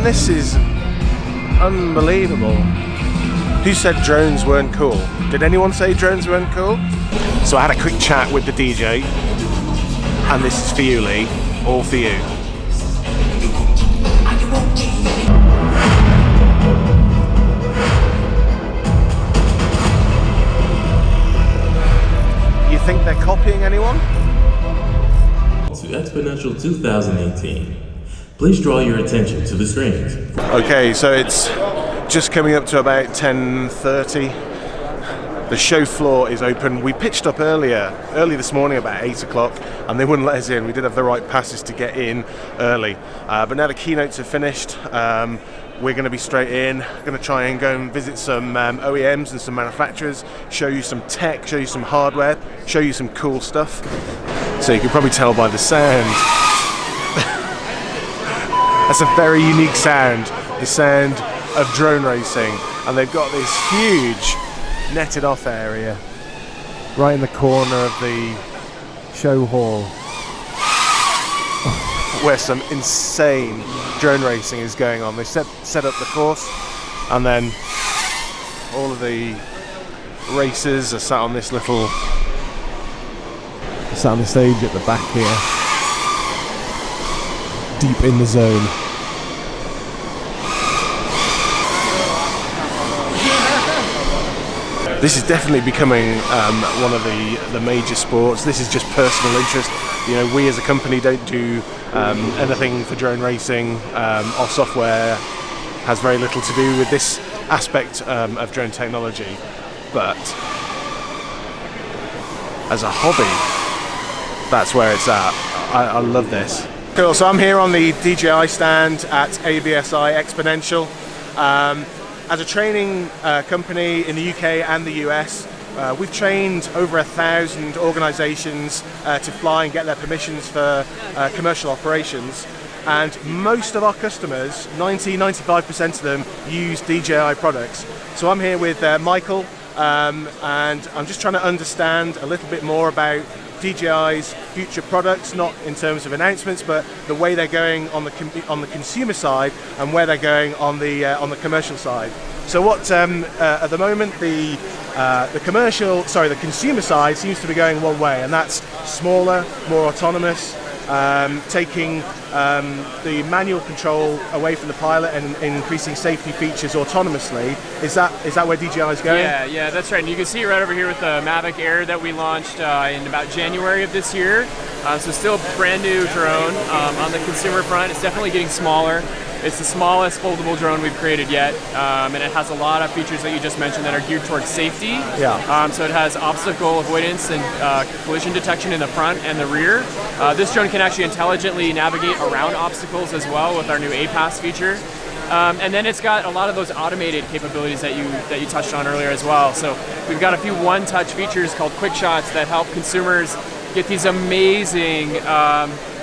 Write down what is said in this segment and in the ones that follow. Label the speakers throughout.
Speaker 1: this is unbelievable. Who said drones weren't cool? Did anyone say drones weren't cool? So I had a quick chat with the DJ, and this is for you, Lee. All for you. You think they're copying anyone?
Speaker 2: To Exponential 2018. Please draw your attention to the screens.
Speaker 1: Okay, so it's just coming up to about 10:30. The show floor is open. We pitched up early this morning about 8 o'clock, and they wouldn't let us in. We did have the right passes to get in early. But now the keynotes are finished. We're going to be straight in. Going to try and go and visit some OEMs and some manufacturers, show you some tech, show you some hardware, show you some cool stuff. So you can probably tell by the sound. That's a very unique sound, the sound of drone racing. And they've got this huge netted off area right in the corner of the show hall where some insane drone racing is going on. They set up the course, and then all of the racers are sat on this little on the stage at the back here, deep in the zone. This is definitely becoming one of the major sports. This is just personal interest. You know, we as a company don't do anything for drone racing. Our software has very little to do with this aspect of drone technology, but as a hobby, that's where it's at. I love this. Cool, so I'm here on the DJI stand at AUVSI Exponential. As a training company in the UK and the US, we've trained over 1,000 organisations to fly and get their permissions for commercial operations. And most of our customers, 90-95% of them, use DJI products. So I'm here with Michael, and I'm just trying to understand a little bit more about DJI's future products, not in terms of announcements, but the way they're going on the consumer side and where they're going on the commercial side. So what at the moment the consumer side seems to be going one way, and that's smaller, more autonomous, taking the manual control away from the pilot and increasing safety features autonomously. Is that where DJI is going?
Speaker 3: Yeah, that's right. And you can see it right over here with the Mavic Air that we launched in about January of this year. So still a brand new drone. On the consumer front, it's definitely getting smaller. It's the smallest foldable drone we've created yet, and it has a lot of features that you just mentioned that are geared towards safety.
Speaker 1: Yeah.
Speaker 3: So it has obstacle avoidance and collision detection in the front and the rear. This drone can actually intelligently navigate around obstacles as well with our new APAS feature. And then it's got a lot of those automated capabilities that you touched on earlier as well. So we've got a few one-touch features called quick shots that help consumers get these amazing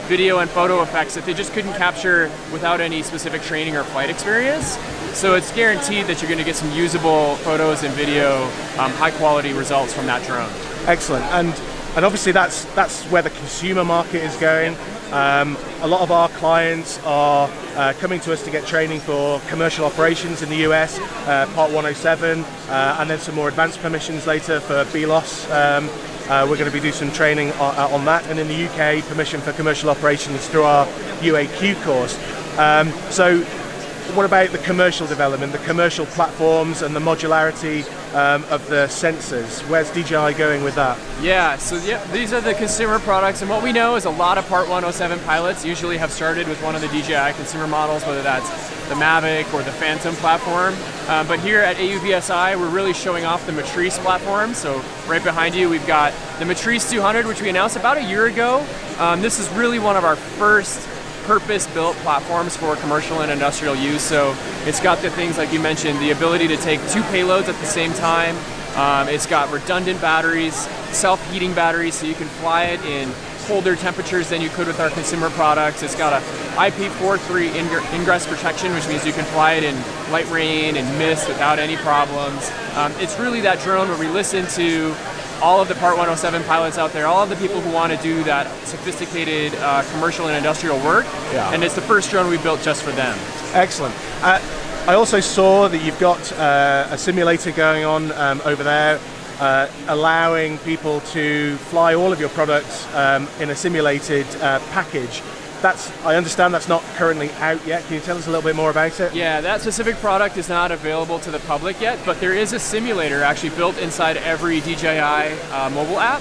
Speaker 3: video and photo effects that they just couldn't capture without any specific training or flight experience. So it's guaranteed that you're going to get some usable photos and video, high quality results from that drone.
Speaker 1: Excellent. And obviously that's where the consumer market is going. A lot of our clients are coming to us to get training for commercial operations in the US, Part 107, and then some more advanced permissions later for BLOS. We're going to be doing some training on that, and in the UK, permission for commercial operations through our UAQ course. So what about the commercial development, the commercial platforms and the modularity of the sensors? Where's DJI going with that?
Speaker 3: So these are the consumer products, and what we know is a lot of Part 107 pilots usually have started with one of the DJI consumer models, whether that's the Mavic or the Phantom platform. But here at AUVSI, we're really showing off the Matrice platform. So right behind you, we've got the Matrice 200, which we announced about a year ago. This is really one of our first purpose-built platforms for commercial and industrial use. So it's got the things like you mentioned, the ability to take two payloads at the same time. It's got redundant batteries, self-heating batteries, so you can fly it in colder temperatures than you could with our consumer products. It's got a IP43 ingress protection, which means you can fly it in light rain and mist without any problems. It's really that drone where we listen to all of the Part 107 pilots out there, all of the people who want to do that sophisticated commercial and industrial work.
Speaker 1: Yeah.
Speaker 3: And it's the first drone we built just for them.
Speaker 1: Excellent. I also saw that you've got a simulator going on over there, allowing people to fly all of your products in a simulated package. I understand that's not currently out yet. Can you tell us a little bit more about it?
Speaker 3: Yeah, that specific product is not available to the public yet, but there is a simulator actually built inside every DJI mobile app.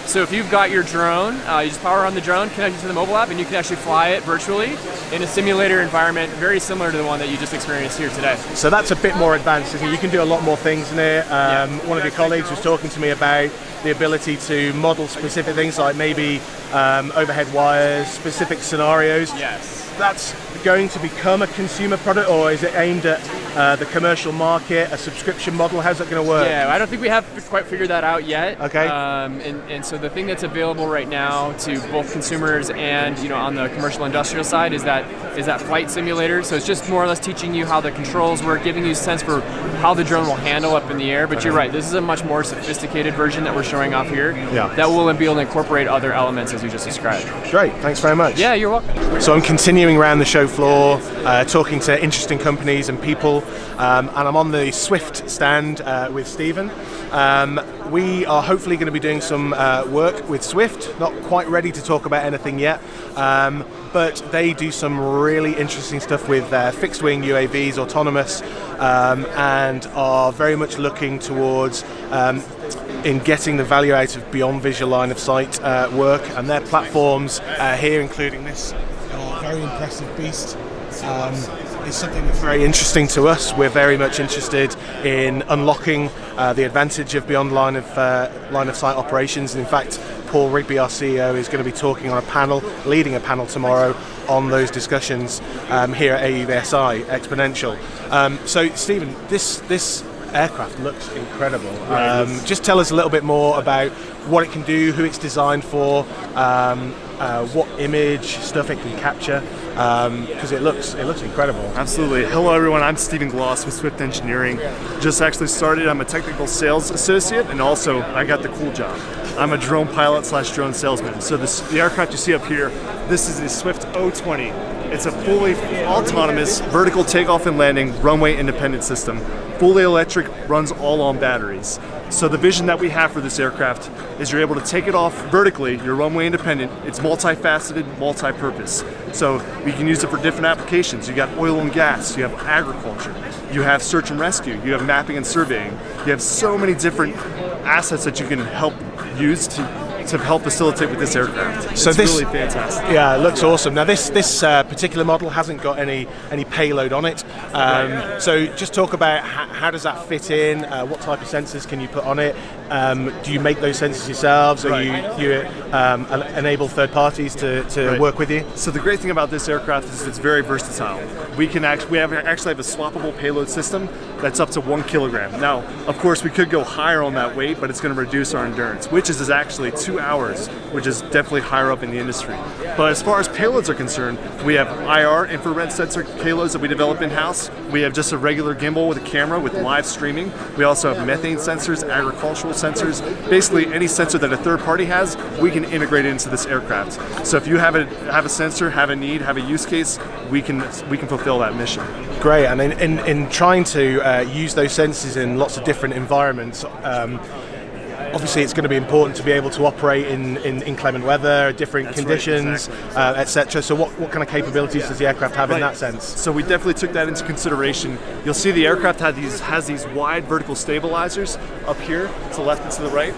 Speaker 3: So if you've got your drone, you just power on the drone, connect it to the mobile app, and you can actually fly it virtually in a simulator environment very similar to the one that you just experienced here today.
Speaker 1: So that's a bit more advanced, isn't it? You can do a lot more things in it. One of your colleagues was talking to me about the ability to model specific things like maybe overhead wires, specific scenarios.
Speaker 3: Yes.
Speaker 1: That's going to become a consumer product, or is it aimed at the commercial market, a subscription model? How's that going to work?
Speaker 3: Yeah, I don't think we have quite figured that out yet.
Speaker 1: Okay.
Speaker 3: And so the thing that's available right now to both consumers and on the commercial industrial side is that flight simulator. So it's just more or less teaching you how the controls work, giving you a sense for how the drone will handle up in the air. But you're right, this is a much more sophisticated version that we're showing off here.
Speaker 1: Yeah.
Speaker 3: That will be able to incorporate other elements as you just described.
Speaker 1: Great, thanks very much.
Speaker 3: Yeah, you're welcome.
Speaker 1: So I'm continuing around the show floor, talking to interesting companies and people, and I'm on the Swift stand with Stephen. We are hopefully going to be doing some work with Swift, not quite ready to talk about anything yet, but they do some really interesting stuff with fixed wing UAVs, autonomous, and are very much looking towards in getting the value out of beyond visual line of sight work, and their platforms here, including this very impressive beast, is something that's very interesting to us. We're very much interested in unlocking the advantage of beyond line of sight operations, and in fact Paul Rigby, our CEO, is going to be talking on a panel, leading a panel tomorrow on those discussions here at AUVSI Exponential. So Stephen, this aircraft looks incredible. Just tell us a little bit more about what it can do, who it's designed for, what image stuff it can capture, because it looks incredible.
Speaker 4: Absolutely. Hello everyone, I'm Stephen Gloss with Swift Engineering. Just actually started, I'm a technical sales associate, and also I got the cool job. I'm a drone pilot / drone salesman. So the aircraft you see up here, this is the Swift 020. It's a fully autonomous vertical takeoff and landing runway independent system. Fully electric, runs all on batteries. So the vision that we have for this aircraft is you're able to take it off vertically, you're runway independent, it's multifaceted, multi-purpose. So we can use it for different applications. You got oil and gas, you have agriculture, you have search and rescue, you have mapping and surveying. You have so many different assets that you can help use to help facilitate with this aircraft.
Speaker 1: So
Speaker 4: it's
Speaker 1: this,
Speaker 4: really fantastic.
Speaker 1: Yeah, it looks awesome. Now this particular model hasn't got any payload on it. So just talk about how does that fit in? What type of sensors can you put on it? Do you make those sensors yourselves, or you enable third parties to work with you?
Speaker 4: So the great thing about this aircraft is it's very versatile. We actually have a swappable payload system that's up to 1 kilogram. Now, of course, we could go higher on that weight, but it's going to reduce our endurance, which is actually 2 hours, which is definitely higher up in the industry. But as far as payloads are concerned, we have IR infrared sensor payloads that we develop in-house. We have just a regular gimbal with a camera with live streaming. We also have methane sensors, agricultural sensors. Basically, any sensor that a third party has, we can integrate it into this aircraft. So if you have a sensor, have a need, have a use case, we can fulfill that mission.
Speaker 1: Great, and in trying to use those sensors in lots of different environments, obviously it's going to be important to be able to operate in inclement weather, different conditions,
Speaker 4: right, exactly.
Speaker 1: etc. So what kind of capabilities does the aircraft have in that sense?
Speaker 4: So we definitely took that into consideration. You'll see the aircraft has these wide vertical stabilizers up here to the left and to the right.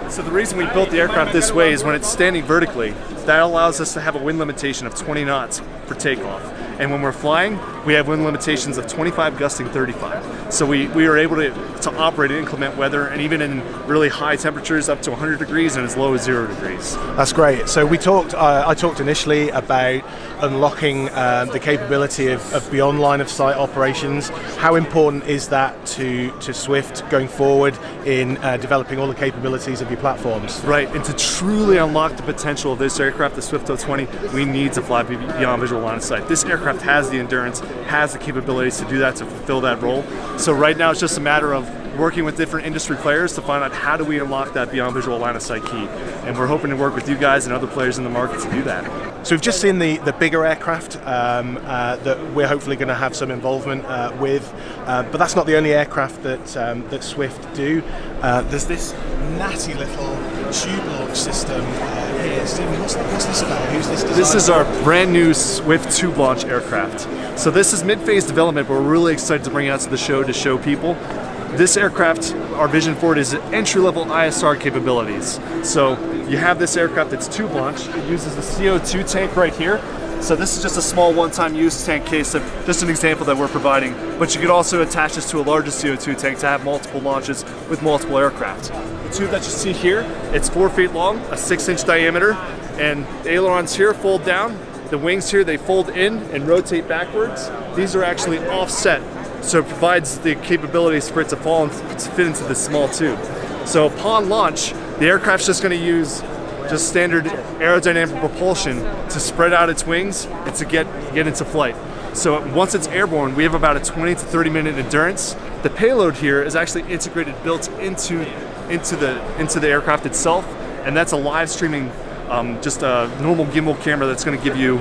Speaker 4: So the reason we built the aircraft this way is when it's standing vertically, that allows us to have a wind limitation of 20 knots for takeoff. And when we're flying, we have wind limitations of 25 gusting 35. So we are able to operate in inclement weather, and even in really high temperatures up to 100 degrees and as low as 0 degrees.
Speaker 1: That's great. So we talked. I talked initially about unlocking the capability of beyond line of sight operations. How important is that to Swift going forward in developing all the capabilities of your platforms?
Speaker 4: Right, and to truly unlock the potential of this aircraft, the Swift 020, we need to fly beyond visual line of sight. This aircraft has the endurance, has the capabilities to do that, to fulfill that role. So right now it's just a matter of working with different industry players to find out how do we unlock that beyond visual line of sight key. And we're hoping to work with you guys and other players in the market to do that.
Speaker 1: So we've just seen the bigger aircraft that we're hopefully going to have some involvement with, but that's not the only aircraft that Swift do. There's this natty little tube launch system here. Stephen, what's this about? Who's this designer?
Speaker 4: This is our brand new Swift tube launch aircraft. So this is mid-phase development, but we're really excited to bring it out to the show to show people. This aircraft, our vision for it is entry-level ISR capabilities. So you have this aircraft that's tube launch. It uses the CO2 tank right here. So this is just a small one-time use tank case, just an example that we're providing. But you could also attach this to a larger CO2 tank to have multiple launches with multiple aircraft. The tube that you see here, it's 4 feet long, a 6-inch diameter, and the ailerons here fold down. The wings here, they fold in and rotate backwards. These are actually offset, so it provides the capabilities for it to fall and to fit into this small tube. So upon launch, the aircraft's just going to use just standard aerodynamic propulsion to spread out its wings and to get into flight. So once it's airborne, we have about a 20 to 30 minute endurance. The payload here is actually integrated, built into the aircraft itself, and that's a live streaming, just a normal gimbal camera that's going to give you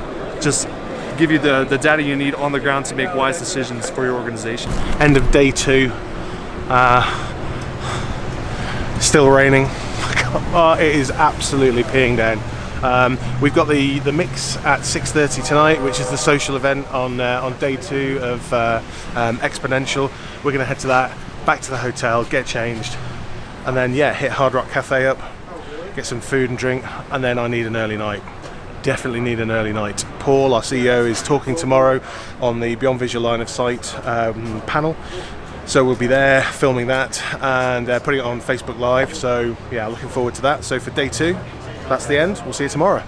Speaker 4: the data you need on the ground to make wise decisions for your organization.
Speaker 1: End of day 2. Still raining. It is absolutely peeing down. We've got the mix at 6:30 tonight, which is the social event on day 2 of Exponential. We're going to head to that, back to the hotel, get changed, and then hit Hard Rock Cafe up, get some food and drink, and then I need an early night. Definitely need an early night. Paul, our CEO, is talking tomorrow on the Beyond Visual Line of Sight panel. So we'll be there filming that and putting it on Facebook Live. So yeah, looking forward to that. So for day 2, that's the end. We'll see you tomorrow.